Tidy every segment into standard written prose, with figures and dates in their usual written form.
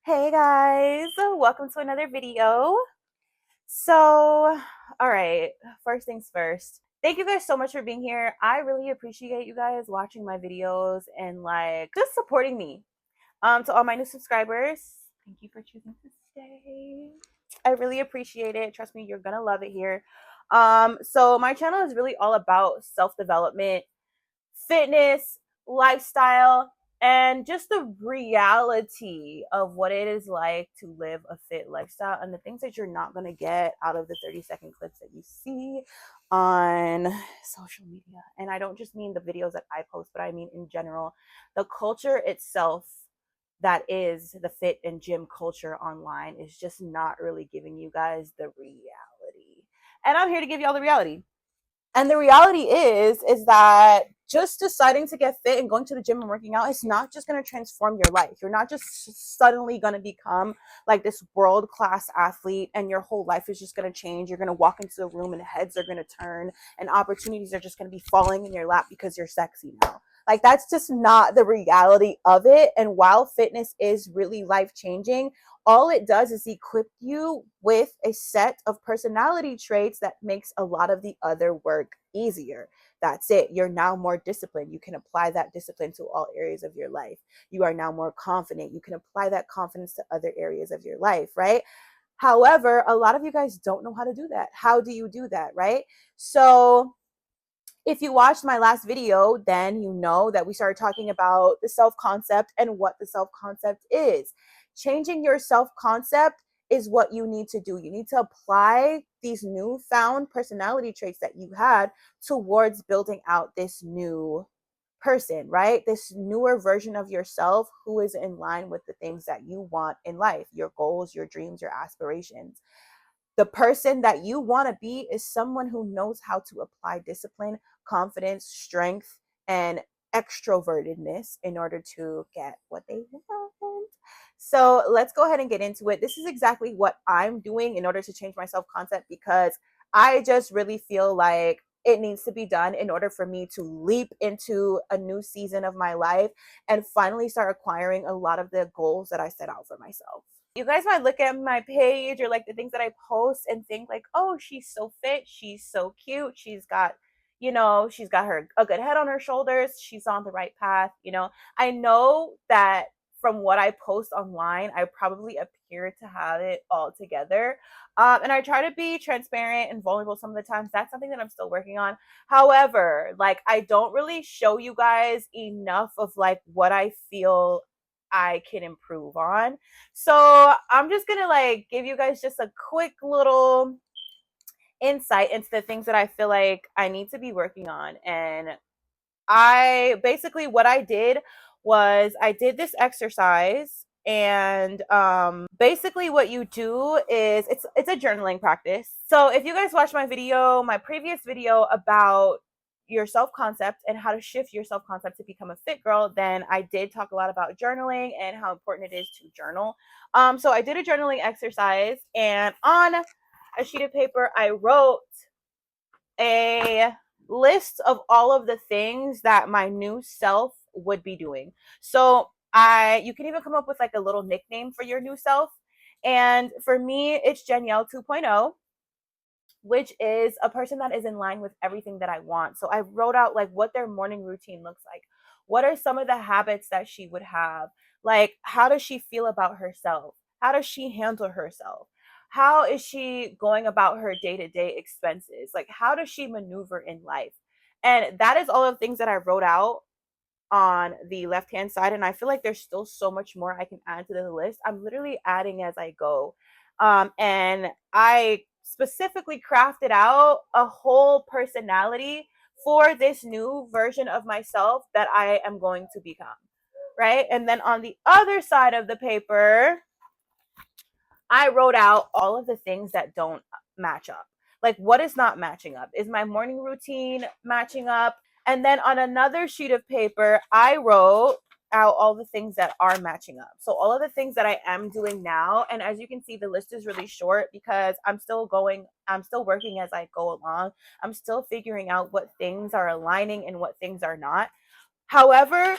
Hey guys, welcome to another video. So, all right, first things first. Thank you guys so much for being here. I really appreciate you guys watching my videos and like just supporting me. To all my new subscribers, thank you for choosing to stay. I really appreciate it. Trust me, you're gonna love it here. So my channel is really all about self-development, fitness, lifestyle, and just the reality of what it is like to live a fit lifestyle and the things that you're not going to get out of the 30-second clips that you see on social media. And I don't just mean the videos that I post, but I mean in general, the culture itself that is the fit and gym culture online is just not really giving you guys the reality. And I'm here to give y'all the reality. And the reality is that just deciding to get fit and going to the gym and working out is not just going to transform your life. You're not just suddenly going to become like this world-class athlete and your whole life is just going to change. You're going to walk into the room and heads are going to turn and opportunities are just going to be falling in your lap because you're sexy now. Like that's just not the reality of it. And while fitness is really life-changing, all it does is equip you with a set of personality traits that makes a lot of the other work easier. That's it. You're now more disciplined. You can apply that discipline to all areas of your life. You are now more confident. You can apply that confidence to other areas of your life, right? However, a lot of you guys don't know how to do that. How do you do that, right? So if you watched my last video, then you know that we started talking about the self-concept and what the self-concept is. Changing your self-concept is what you need to do. You need to apply these newfound personality traits that you had towards building out this new person, right? This newer version of yourself who is in line with the things that you want in life, your goals, your dreams, your aspirations. The person that you want to be is someone who knows how to apply discipline, confidence, strength, and extrovertedness in order to get what they want. So let's go ahead and get into it. This is exactly what I'm doing in order to change my self concept because I just really feel like it needs to be done in order for me to leap into a new season of my life and finally start acquiring a lot of the goals that I set out for myself. You guys might look at my page or like the things that I post and think like, oh, she's so fit, she's so cute, she's got, she's got her a good head on her shoulders, she's on the right path. I know that from what I post online, I probably appear to have it all together. And I try to be transparent and vulnerable some of the times. That's something that I'm still working on. However, like I don't really show you guys enough of like what I feel I can improve on. So I'm just gonna like give you guys just a quick little insight into the things that I feel like I need to be working on. And I basically what I did was I did this exercise and basically what you do is it's a journaling practice. So if you guys watched my previous video about your self-concept and how to shift your self-concept to become a fit girl, then I did talk a lot about journaling and how important it is to journal. So I did a journaling exercise and on a sheet of paper I wrote a list of all of the things that my new self would be doing. So you can even come up with like a little nickname for your new self. And for me, it's Danielle 2.0, which is a person that is in line with everything that I want. So I wrote out like what their morning routine looks like. What are some of the habits that she would have? Like, how does she feel about herself? How does she handle herself? How is she going about her day-to-day expenses? Like, how does she maneuver in life? And that is all of the things that I wrote out on the left hand side. And I feel like there's still so much more I can add to the list. I'm literally adding as I go. And I specifically crafted out a whole personality for this new version of myself that I am going to become. Right. And then on the other side of the paper, I wrote out all of the things that don't match up. Like, what is not matching up? Is my morning routine matching up? And then on another sheet of paper, I wrote out all the things that are matching up. So all of the things that I am doing now. And as you can see, the list is really short because I'm still working as I go along. I'm still figuring out what things are aligning and what things are not. However,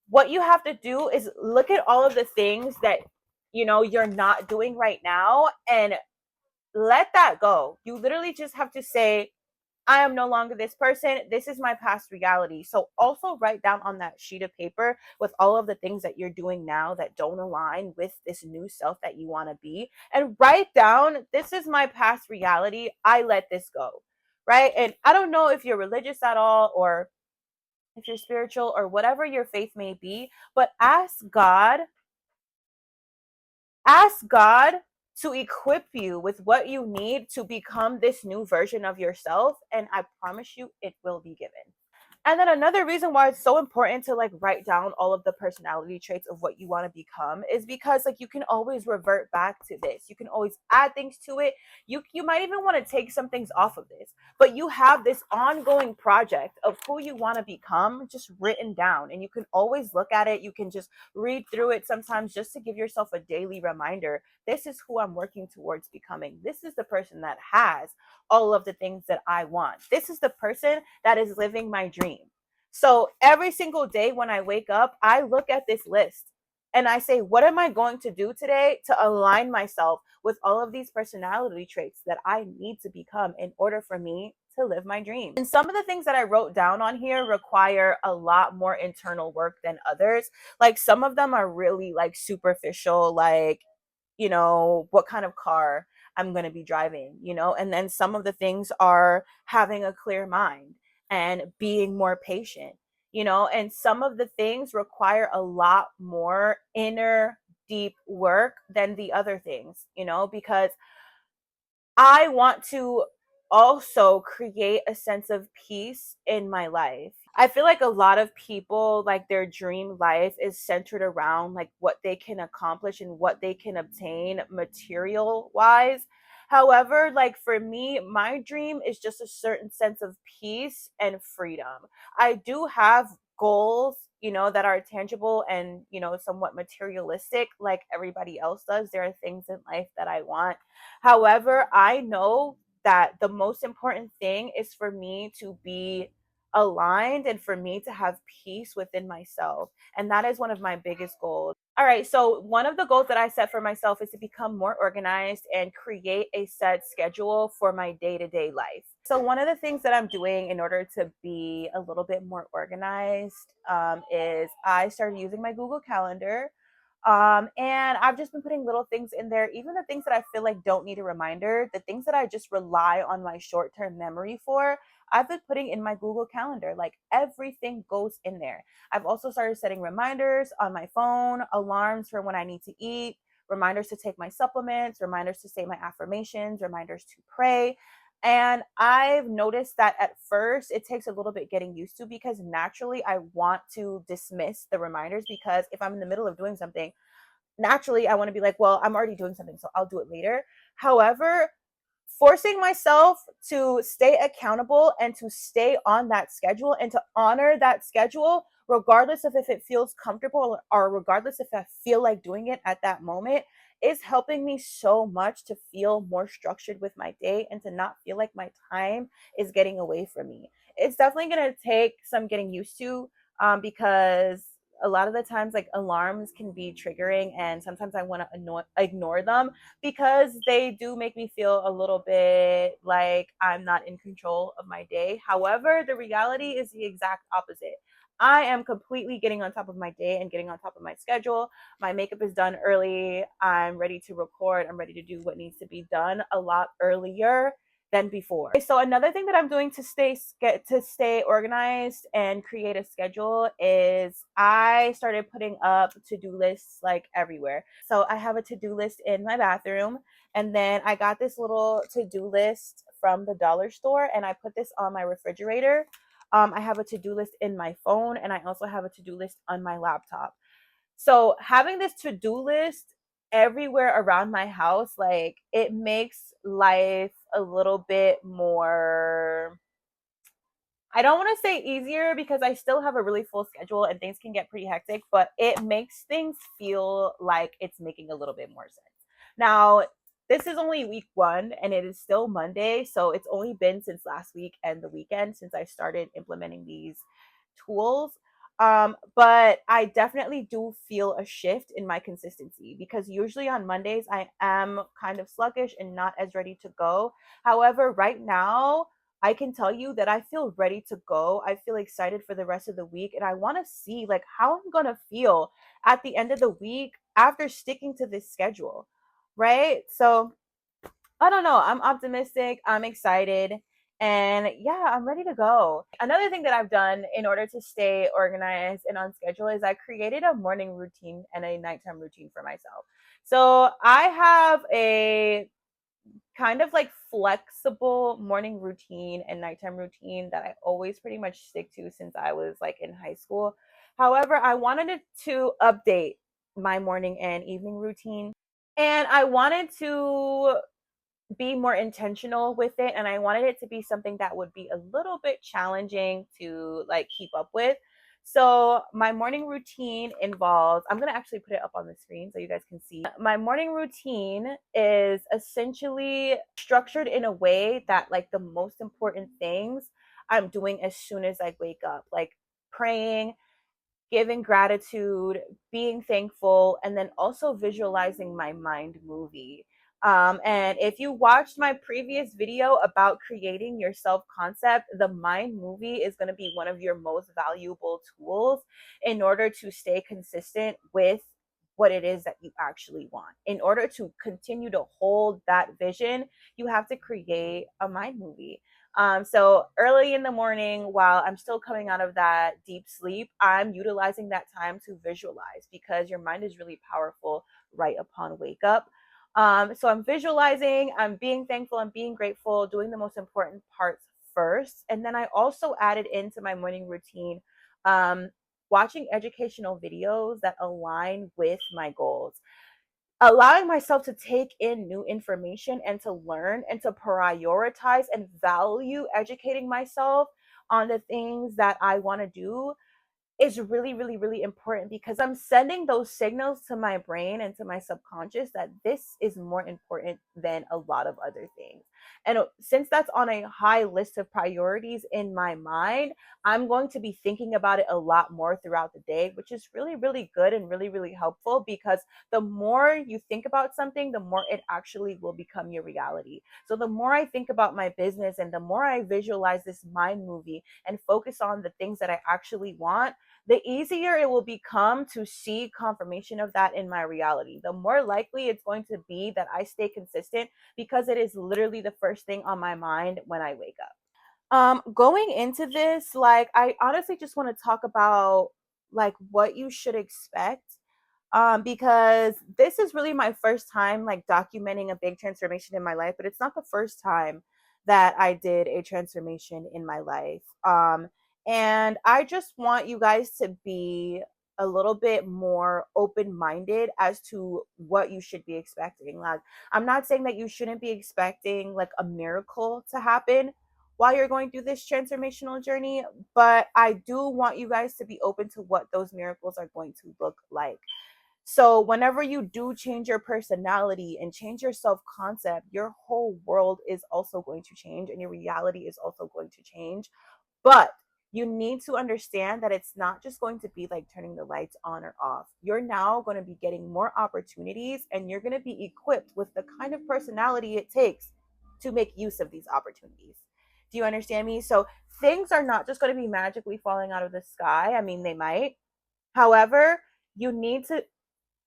what you have to do is look at all of the things that you're not doing right now, and let that go. You literally just have to say, I am no longer this person. This is my past reality. So also write down on that sheet of paper with all of the things that you're doing now that don't align with this new self that you want to be. And write down, this is my past reality. I let this go. Right. And I don't know if you're religious at all, or if you're spiritual, or whatever your faith may be, but ask God to equip you with what you need to become this new version of yourself. And I promise you, it will be given. And then another reason why it's so important to like write down all of the personality traits of what you want to become is because like you can always revert back to this. You can always add things to it. You might even want to take some things off of this, but you have this ongoing project of who you want to become just written down, and you can always look at it. You can just read through it sometimes just to give yourself a daily reminder. This is who I'm working towards becoming. This is the person that has all of the things that I want. This is the person that is living my dream. So every single day when I wake up, I look at this list and I say, what am I going to do today to align myself with all of these personality traits that I need to become in order for me to live my dream? And some of the things that I wrote down on here require a lot more internal work than others. Like some of them are really like superficial, like, what kind of car I'm going to be driving, and then some of the things are having a clear mind and being more patient, and some of the things require a lot more inner deep work than the other things, because I want to also create a sense of peace in my life. I feel like a lot of people, like their dream life is centered around like what they can accomplish and what they can obtain material wise. However, like for me, my dream is just a certain sense of peace and freedom. I do have goals, that are tangible and, somewhat materialistic like everybody else does. There are things in life that I want. However, I know that the most important thing is for me to be aligned and for me to have peace within myself. And that is one of my biggest goals. All right, so one of the goals that I set for myself is to become more organized and create a set schedule for my day-to-day life. So one of the things that I'm doing in order to be a little bit more organized is I started using my Google Calendar. And I've just been putting little things in there, even the things that I feel like don't need a reminder, the things that I just rely on my short term memory for. I've been putting in my Google Calendar, like everything goes in there. I've also started setting reminders on my phone, alarms for when I need to eat, reminders to take my supplements, reminders to say my affirmations, reminders to pray. And I've noticed that at first it takes a little bit getting used to, because naturally I want to dismiss the reminders, because if I'm in the middle of doing something, naturally I want to be like, well, I'm already doing something, so I'll do it later. However, forcing myself to stay accountable and to stay on that schedule and to honor that schedule, regardless of if it feels comfortable or regardless if I feel like doing it at that moment, is helping me so much to feel more structured with my day and to not feel like my time is getting away from me. It's definitely going to take some getting used to, because a lot of the times like alarms can be triggering, and sometimes I want to ignore them because they do make me feel a little bit like I'm not in control of my day. However, the reality is the exact opposite. I am completely getting on top of my day and getting on top of my schedule. My makeup is done early. I'm ready to record. I'm ready to do what needs to be done a lot earlier than before. So another thing that I'm doing to stay organized and create a schedule is I started putting up to-do lists like everywhere. So I have a to-do list in my bathroom, and then I got this little to-do list from the dollar store, and I put this on my refrigerator. I have a to-do list in my phone, and I also have a to-do list on my laptop. So having this to-do list everywhere around my house, like it makes life a little bit more, I don't want to say easier, because I still have a really full schedule and things can get pretty hectic, but it makes things feel like it's making a little bit more sense. Now, this is only week 1 and it is still Monday, so it's only been since last week and the weekend since I started implementing these tools. But I definitely do feel a shift in my consistency because usually on Mondays I am kind of sluggish and not as ready to go. However, right now I can tell you that I feel ready to go. I feel excited for the rest of the week and I want to see like how I'm going to feel at the end of the week after sticking to this schedule, right? So I don't know. I'm optimistic. I'm excited. And yeah, I'm ready to go. Another thing that I've done in order to stay organized and on schedule is I created a morning routine and a nighttime routine for myself. So I have a kind of like flexible morning routine and nighttime routine that I always pretty much stick to since I was like in high school. However, I wanted to update my morning and evening routine. And I wanted to be more intentional with it and I wanted it to be something that would be a little bit challenging to like keep up with. So my morning routine involves, I'm going to actually put it up on the screen so you guys can see. My morning routine is essentially structured in a way that like the most important things I'm doing as soon as I wake up, like praying, giving gratitude, being thankful, and then also visualizing my mind movie. And if you watched my previous video about creating your self concept, the mind movie is going to be one of your most valuable tools in order to stay consistent with what it is that you actually want. In order to continue to hold that vision, you have to create a mind movie. So early in the morning, while I'm still coming out of that deep sleep, I'm utilizing that time to visualize because your mind is really powerful right upon wake up. So I'm visualizing, I'm being thankful, I'm being grateful, doing the most important parts first. And then I also added into my morning routine um, watching educational videos that align with my goals, allowing myself to take in new information and to learn and to prioritize and value educating myself on the things that I want to do is really, really, really important because I'm sending those signals to my brain and to my subconscious that this is more important than a lot of other things. And since that's on a high list of priorities in my mind, I'm going to be thinking about it a lot more throughout the day, which is really, really good and really, really helpful because the more you think about something, the more it actually will become your reality. So the more I think about my business and the more I visualize this mind movie and focus on the things that I actually want, the easier it will become to see confirmation of that in my reality. The more likely it's going to be that I stay consistent because it is literally the first thing on my mind when I wake up. Going into this, like I honestly just want to talk about like what you should expect, because this is really my first time like documenting a big transformation in my life, but it's not the first time that I did a transformation in my life. And I just want you guys to be a little bit more open-minded as to what you should be expecting. Like, I'm not saying that you shouldn't be expecting like a miracle to happen while you're going through this transformational journey, but I do want you guys to be open to what those miracles are going to look like. So, whenever you do change your personality and change your self concept, your whole world is also going to change and your reality is also going to change. But you need to understand that it's not just going to be like turning the lights on or off. You're now going to be getting more opportunities and you're going to be equipped with the kind of personality it takes to make use of these opportunities. Do you understand me? So things are not just going to be magically falling out of the sky. I mean, they might. However, you need to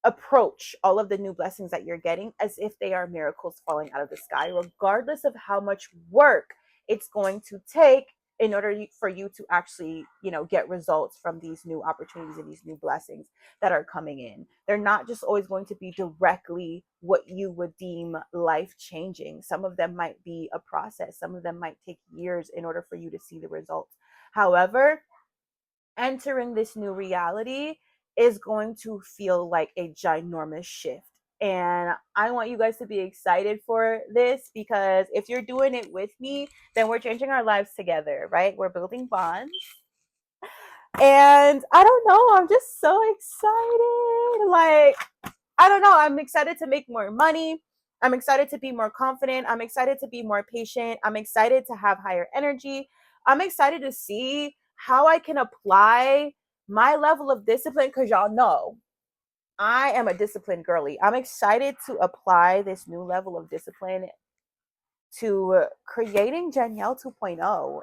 approach all of the new blessings that you're getting as if they are miracles falling out of the sky, regardless of how much work it's going to take in order for you to actually, get results from these new opportunities and these new blessings that are coming in. They're not just always going to be directly what you would deem life changing. Some of them might be a process, some of them might take years in order for you to see the results. However, entering this new reality is going to feel like a ginormous shift. And I want you guys to be excited for this because if you're doing it with me, then we're changing our lives together, right? We're building bonds. And I don't know, I'm just so excited. Like, I don't know, I'm excited to make more money. I'm excited to be more confident. I'm excited to be more patient. I'm excited to have higher energy. I'm excited to see how I can apply my level of discipline, because y'all know I am a disciplined girly. I'm excited to apply this new level of discipline to creating Danielle 2.0,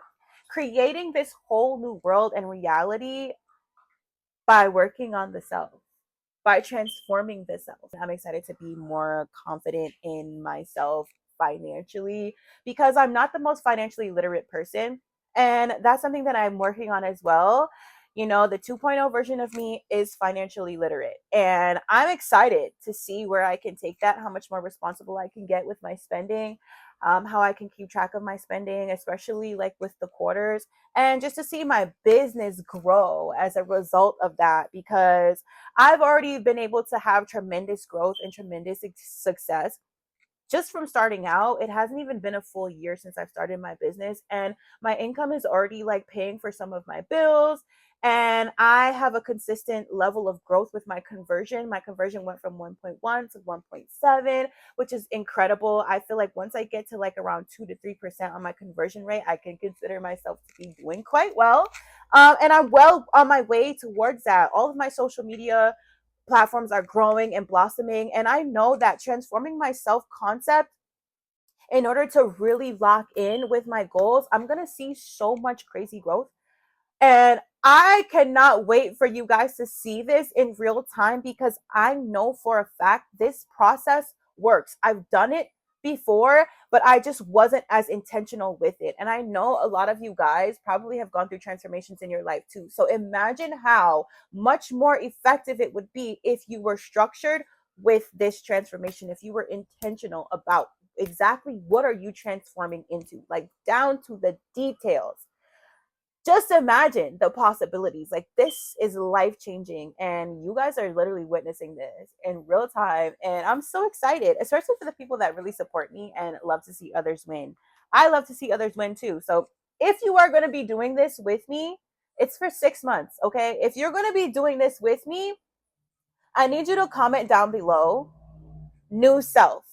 creating this whole new world and reality by working on the self, by transforming the self. I'm excited to be more confident in myself financially because I'm not the most financially literate person. And that's something that I'm working on as well. You know, the 2.0 version of me is financially literate. And I'm excited to see where I can take that, how much more responsible I can get with my spending, how I can keep track of my spending, especially like with the quarters, and just to see my business grow as a result of that. Because I've already been able to have tremendous growth and tremendous success just from starting out. It hasn't even been a full year since I've started my business, and my income is already like paying for some of my bills. And I have a consistent level of growth with my conversion. My conversion went from 1.1 to 1.7, which is incredible. I feel like once I get to like around 2 to 3% on my conversion rate, I can consider myself to be doing quite well. And I'm well on my way towards that. All of my social media platforms are growing and blossoming. And I know that transforming my self concept in order to really lock in with my goals, I'm going to see so much crazy growth. And I cannot wait for you guys to see this in real time because I know for a fact this process works. I've done it before, but I just wasn't as intentional with it. And I know a lot of you guys probably have gone through transformations in your life too. So imagine how much more effective it would be if you were structured with this transformation, if you were intentional about exactly what are you transforming into, like down to the details. Just imagine the possibilities. Like, this is life changing, and you guys are literally witnessing this in real time. And I'm so excited, especially for the people that really support me and love to see others win. I love to see others win too. So if you are going to be doing this with me, it's for 6 months. Okay, if you're going to be doing this with me, I need you to comment down below new self.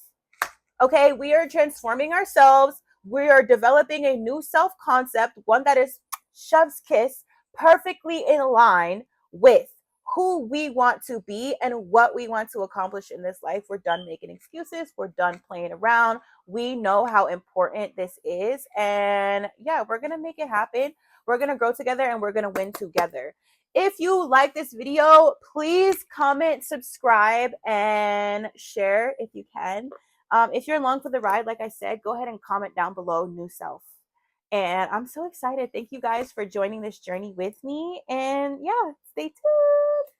Okay, we are transforming ourselves. We are developing a new self concept, one that is chef's kiss, perfectly in line with who we want to be and what we want to accomplish in this life. We're done making excuses. We're done playing around. We know how important this is. And yeah, we're going to make it happen. We're going to grow together and we're going to win together. If you like this video, please comment, subscribe, and share if you can. If you're along for the ride, like I said, go ahead and comment down below new self. And I'm so excited. Thank you guys for joining this journey with me. And yeah, stay tuned.